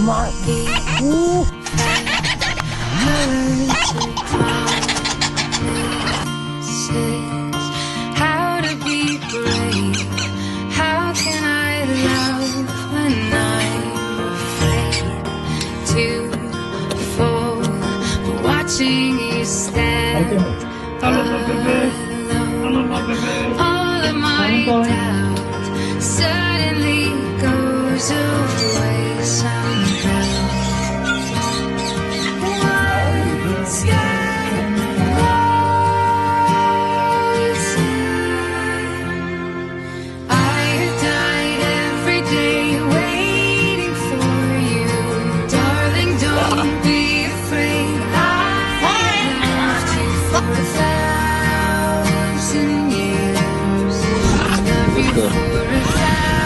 my. Ooh. How to be brave? How can I love when I'm afraid to fall? Watching you stand alone. All of my doubt suddenly goes away.